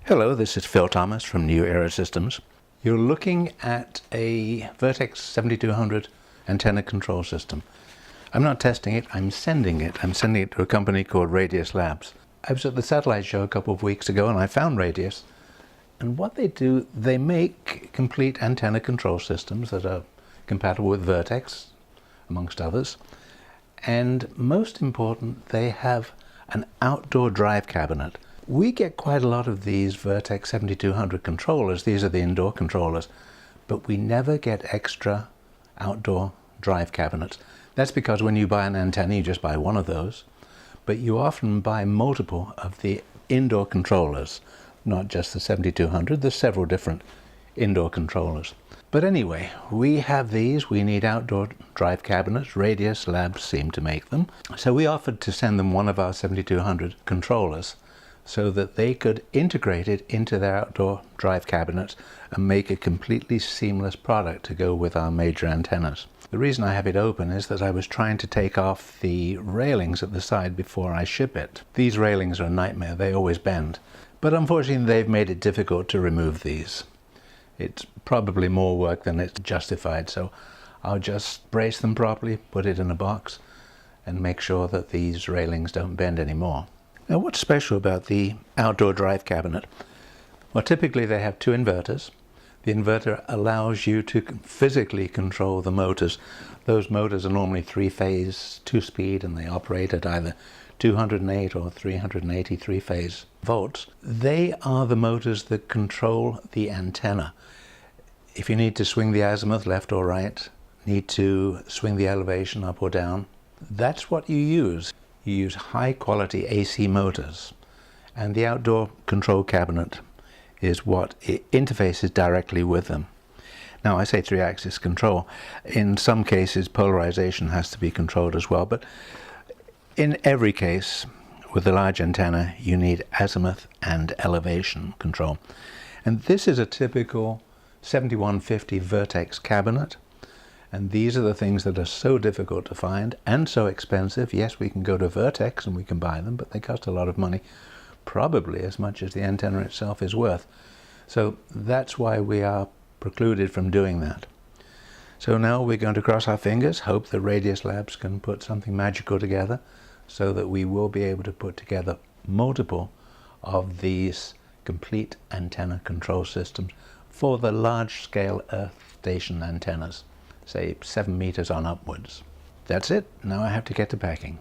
Hello, this is Phil Thomas from New Era Systems. You're looking at a Vertex 7200 antenna control system. I'm not testing it, I'm sending it. I'm sending it to a company called Radius Labs. I was at the satellite show a couple of weeks ago and I found Radius. And what they do, they make complete antenna control systems that are compatible with Vertex, amongst others. And most important, they have an outdoor drive cabinet. We get quite a lot of these Vertex 7200 controllers. These are the indoor controllers, but we never get extra outdoor drive cabinets. That's because when you buy an antenna, you just buy one of those, but you often buy multiple of the indoor controllers, not just the 7200. There's several different indoor controllers. But anyway, we have these. We need outdoor drive cabinets. Radius Labs seem to make them. So we offered to send them one of our 7200 controllers so that they could integrate it into their outdoor drive cabinets and make a completely seamless product to go with our major antennas. The reason I have it open is that I was trying to take off the railings at the side before I ship it. These railings are a nightmare. They always bend. But unfortunately, they've made it difficult to remove these. It's probably more work than it's justified, so I'll just brace them properly, put it in a box, and make sure that these railings don't bend anymore. Now, what's special about the outdoor drive cabinet? Well, typically they have two inverters. The inverter allows you to physically control the motors. Those motors are normally three-phase, two-speed, and they operate at either 208 or 380 three-phase volts. They are the motors that control the antenna. If you need to swing the azimuth left or right, need to swing the elevation up or down, that's what you use. You use high-quality AC motors, and the outdoor control cabinet is what it interfaces directly with them. Now, I say three-axis control. In some cases, polarization has to be controlled as well, but in every case, with a large antenna, you need azimuth and elevation control. And this is a typical 7150 Vertex cabinet. And these are the things that are so difficult to find and so expensive. Yes, we can go to Vertex and we can buy them, but they cost a lot of money, probably as much as the antenna itself is worth. So that's why we are precluded from doing that. So now we're going to cross our fingers, hope that Radius Labs can put something magical together so that we will be able to put together multiple of these complete antenna control systems for the large-scale Earth station antennas, say 7 meters on upwards. That's it. Now I have to get to packing.